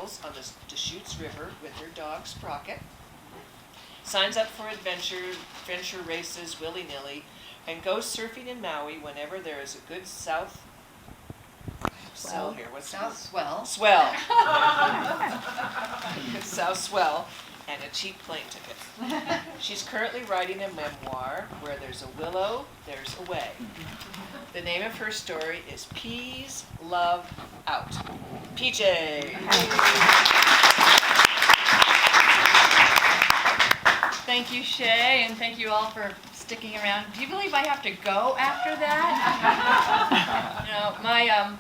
paddles on the Deschutes River with her dog Sprocket, signs up for adventure races willy-nilly, and goes surfing in Maui whenever there is a good south swell here. What's South swell. Swell. Good south swell and a cheap plane ticket. She's currently writing a memoir, Where There's a Willow, There's a Way. The name of her story is Peas Love Out. PJ. Thank you, Shay, and thank you all for sticking around. Do you believe I have to go after that?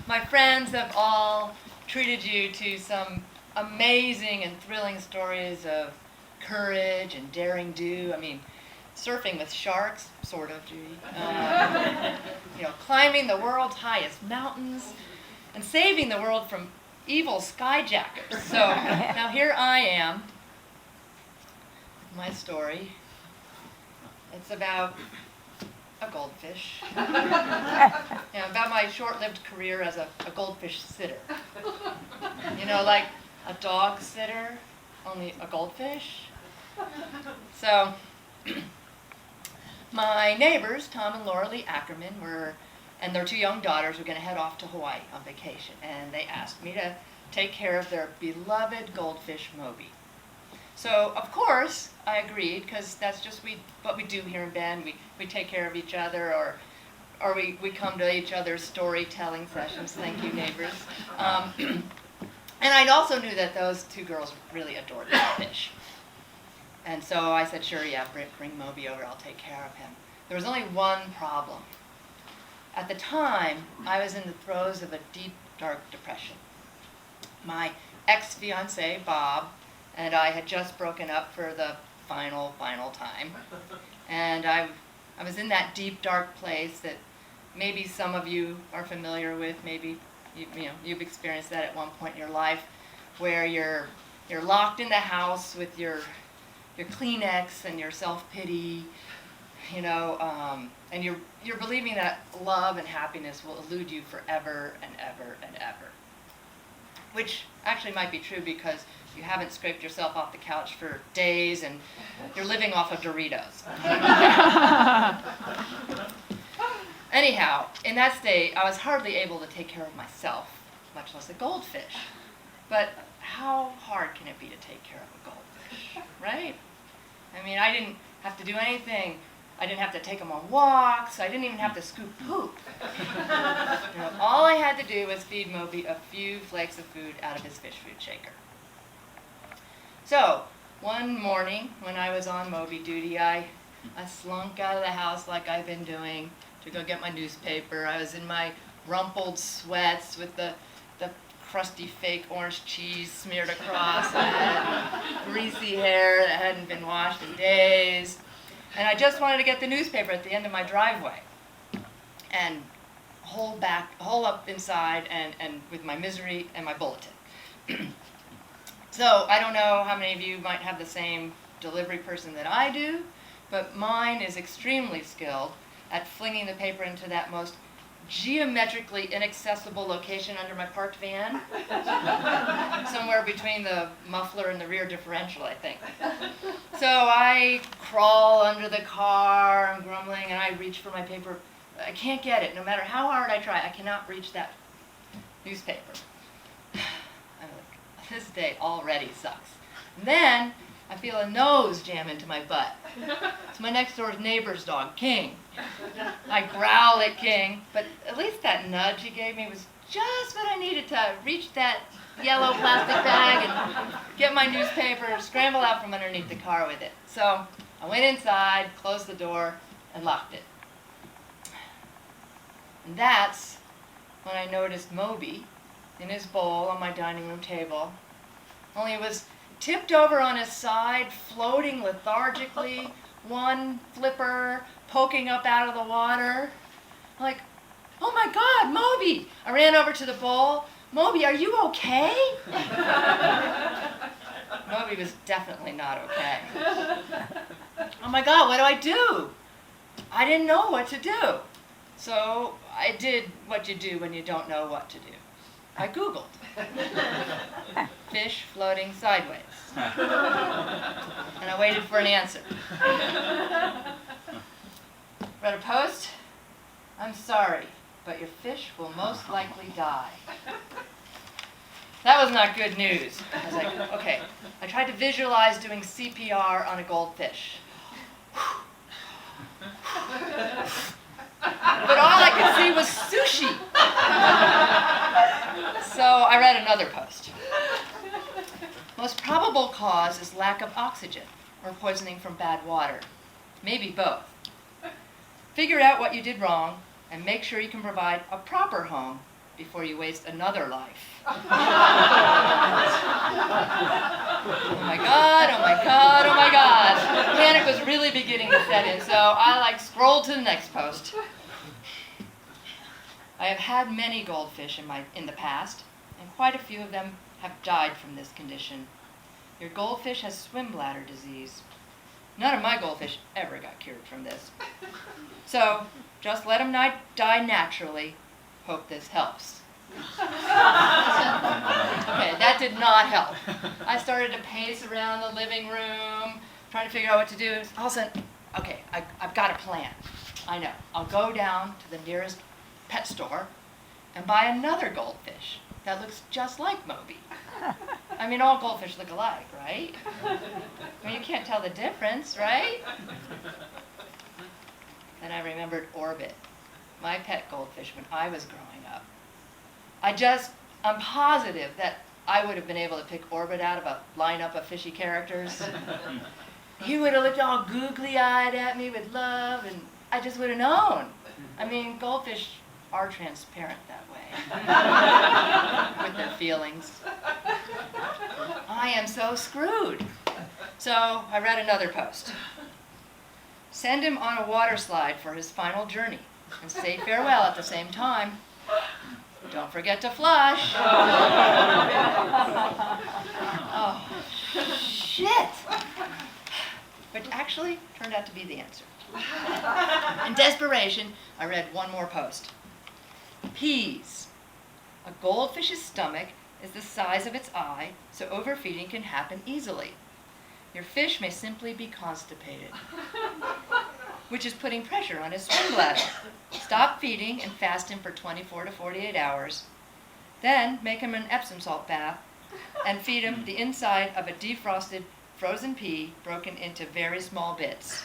My friends have all treated you to some amazing and thrilling stories of courage and daring do. I mean, surfing with sharks, sort of, Judy. Climbing the world's highest mountains and saving the world from evil skyjackers. So now here I am. My story. It's about a goldfish. About my short-lived career as a goldfish sitter. Like a dog sitter, only a goldfish. So, my neighbors, Tom and Laura Lee Ackerman, and their 2 young daughters were going to head off to Hawaii on vacation, and they asked me to take care of their beloved goldfish, Moby. So, of course, I agreed, because that's just what we do here in Bend. We take care of each other, or we come to each other's storytelling sessions. Thank you, neighbors. And I also knew that those 2 girls really adored fish. And so I said, sure, yeah, bring Moby over, I'll take care of him. There was only one problem. At the time, I was in the throes of a deep, dark depression. My ex-fiancé, Bob, and I had just broken up for the final time. And I was in that deep, dark place that maybe some of you are familiar with. Maybe you've experienced that at one point in your life, where you're locked in the house with your Kleenex and your self-pity, and you're believing that love and happiness will elude you forever and ever and ever. Which actually might be true, because you haven't scraped yourself off the couch for days and you're living off of Doritos. Anyhow, in that state, I was hardly able to take care of myself, much less a goldfish. But how hard can it be to take care of a goldfish, right? I mean, I didn't have to do anything. I didn't have to take them on walks. I didn't even have to scoop poop. All I had to do was feed Moby a few flakes of food out of his fish food shaker. So, one morning when I was on Moby duty, I slunk out of the house like I've been doing to go get my newspaper. I was in my rumpled sweats with the crusty fake orange cheese smeared across it, and greasy hair that hadn't been washed in days. And I just wanted to get the newspaper at the end of my driveway and hole up inside and with my misery and my bulletin. So I don't know how many of you might have the same delivery person that I do, but mine is extremely skilled at flinging the paper into that most geometrically inaccessible location under my parked van, somewhere between the muffler and the rear differential, I think. So I crawl under the car, I'm grumbling, and I reach for my paper. I can't get it. No matter how hard I try, I cannot reach that newspaper. I'm like, this day already sucks. And then I feel a nose jam into my butt. It's my next door neighbor's dog, King. I growl at King, but at least that nudge he gave me was just what I needed to reach that yellow plastic bag and get my newspaper, scramble out from underneath the car with it. So I went inside, closed the door, and locked it. And that's when I noticed Moby in his bowl on my dining room table. Only it was tipped over on his side, floating lethargically, one flipper poking up out of the water. Like, oh my God, Moby! I ran over to the bowl. Moby, are you okay? Moby was definitely not okay. Oh my God, what do I do? I didn't know what to do. So I did what you do when you don't know what to do. I Googled fish floating sideways. And I waited for an answer. Read a post, "I'm sorry, but your fish will most likely die." That was not good news. I was like, okay. I tried to visualize doing CPR on a goldfish. But all I could see was sushi. So I read another post. Most probable cause is lack of oxygen or poisoning from bad water. Maybe both. Figure out what you did wrong and make sure you can provide a proper home before you waste another life. Oh my God, oh my God, oh my God. Panic was really beginning to set in, so I scrolled to the next post. I have had many goldfish in the past, and quite a few of them have died from this condition. Your goldfish has swim bladder disease. None of my goldfish ever got cured from this. So just let them die naturally. Hope this helps. Okay, that did not help. I started to pace around the living room, trying to figure out what to do. All of a sudden, okay, I've got a plan. I know. I'll go down to the nearest pet store and buy another goldfish that looks just like Moby. I mean, all goldfish look alike, right? I mean, you can't tell the difference, right? Then I remembered Orbit, my pet goldfish when I was growing up. I'm positive that I would have been able to pick Orbit out of a lineup of fishy characters. He would have looked all googly-eyed at me with love, and I just would have known. I mean, goldfish are transparent that way, with their feelings. I am so screwed. So I read another post. Send him on a water slide for his final journey, and say farewell at the same time. Don't forget to flush. Oh, shit. Which actually turned out to be the answer. In desperation, I read one more post. Peas. A goldfish's stomach is the size of its eye, so overfeeding can happen easily. Your fish may simply be constipated, which is putting pressure on his swim bladder. Stop feeding and fast him for 24 to 48 hours. Then make him an Epsom salt bath and feed him the inside of a defrosted frozen pea broken into very small bits.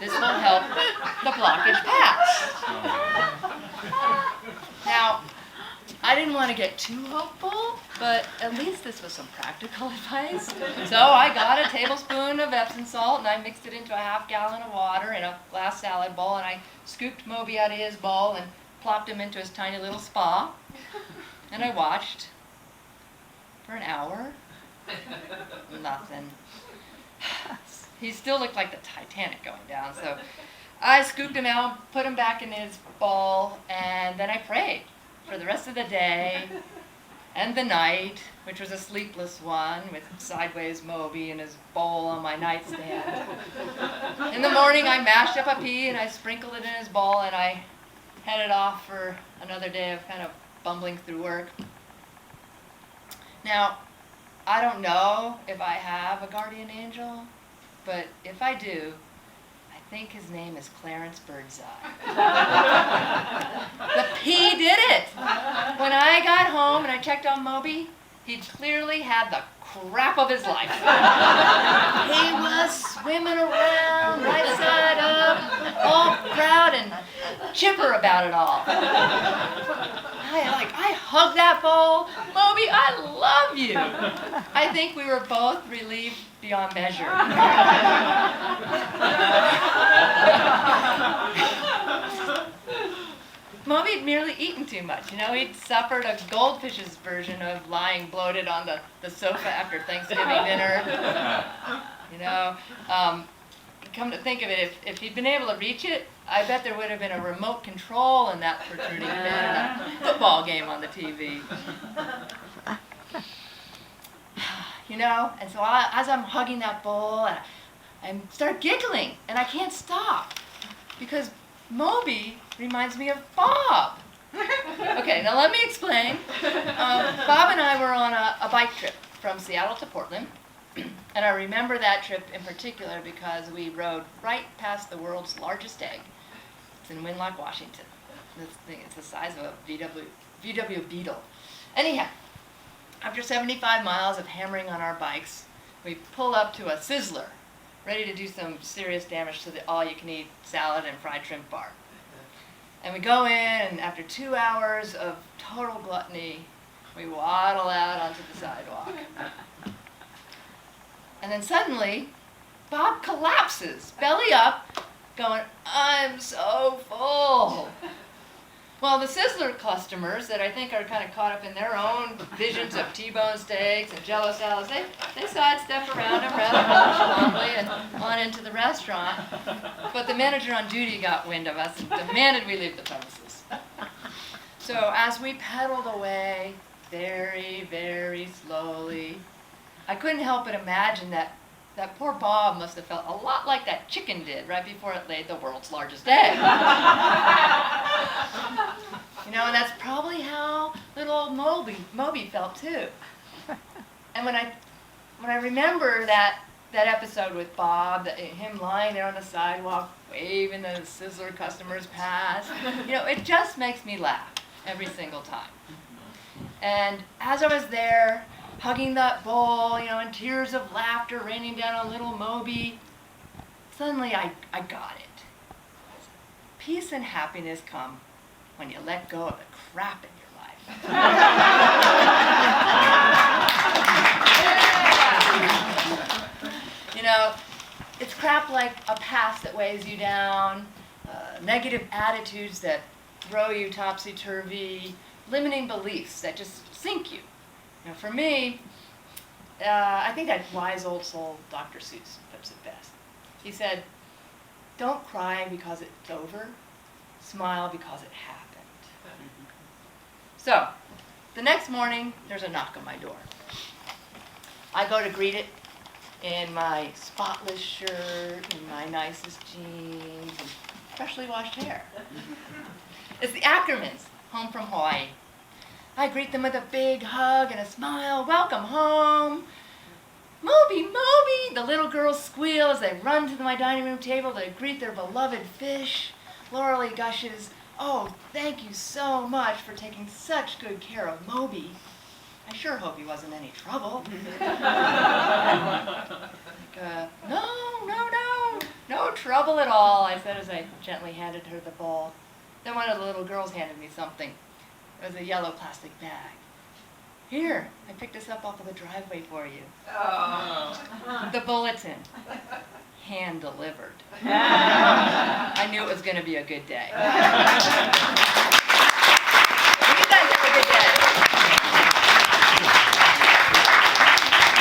This will help the blockage pass. Now, I didn't want to get too hopeful, but at least this was some practical advice. So I got a tablespoon of Epsom salt and I mixed it into a half gallon of water in a glass salad bowl, and I scooped Moby out of his bowl and plopped him into his tiny little spa. And I watched for an hour. Nothing. He still looked like the Titanic going down, so I scooped him out, put him back in his bowl, and then I prayed for the rest of the day and the night, which was a sleepless one, with sideways Moby in his bowl on my nightstand. In the morning, I mashed up a pea and I sprinkled it in his bowl, and I headed off for another day of kind of bumbling through work. Now, I don't know if I have a guardian angel, but if I do, I think his name is Clarence Birdseye. The pea did it! When I got home and I checked on Moby, he'd clearly had the crap of his life. He was swimming around right side up, all proud and chipper about it all. I hugged that bowl. Moby, I love you. I think we were both relieved beyond measure. Moby had merely eaten too much. You know, he'd suffered a goldfish's version of lying bloated on the sofa after Thanksgiving dinner. You know, come to think of it, if he'd been able to reach it, I bet there would have been a remote control in that protruding fin and a football game on the TV. You know, and so as I'm hugging that bowl, I start giggling, and I can't stop, because Moby reminds me of Bob, Okay, now let me explain. Bob and I were on a bike trip from Seattle to Portland, and I remember that trip in particular because we rode right past the world's largest egg. It's in Winlock, Washington. This thing is the size of a VW Beetle. Anyhow, after 75 miles of hammering on our bikes, we pull up to a sizzler, ready to do some serious damage to the all-you-can-eat salad and fried shrimp bar. And we go in, and after 2 hours of total gluttony, we waddle out onto the sidewalk. And then suddenly, Bob collapses, belly up, going, "I'm so full." Well, the Sizzler customers that I think are kind of caught up in their own visions of T-bone steaks and Jell-O salads, they sidestep around him rather nonchalantly and on into the restaurant. But the manager on duty got wind of us and demanded we leave the premises. So as we pedaled away, very, very slowly, I couldn't help but imagine that poor Bob must have felt a lot like that chicken did right before it laid the world's largest egg. You know, and that's probably how little old Moby felt too. And when I remember that episode with Bob, him lying there on the sidewalk, waving the Sizzler customers past, you know, it just makes me laugh every single time. And as I was there, hugging that bowl, you know, and tears of laughter raining down on little Moby, suddenly I got it. Peace and happiness come when you let go of the crap in your life. You know, it's crap like a past that weighs you down, negative attitudes that throw you topsy-turvy, limiting beliefs that just sink you. You know, for me, I think that wise old soul Dr. Seuss puts it best. He said, "Don't cry because it's over, smile because it happened." So, the next morning, there's a knock on my door. I go to greet it in my spotless shirt, and my nicest jeans, and freshly washed hair. It's the Ackermans, home from Hawaii. I greet them with a big hug and a smile. "Welcome home." "Moby, Moby!" the little girls squeal as they run to my dining room table to greet their beloved fish. Laura gushes, "Oh, thank you so much for taking such good care of Moby. I sure hope he wasn't any trouble." No trouble at all," I said as I gently handed her the bowl. Then one of the little girls handed me something. It was a yellow plastic bag. "Here, I picked this up off of the driveway for you." Oh. The bulletin. Hand delivered. I knew it was going to be a good day.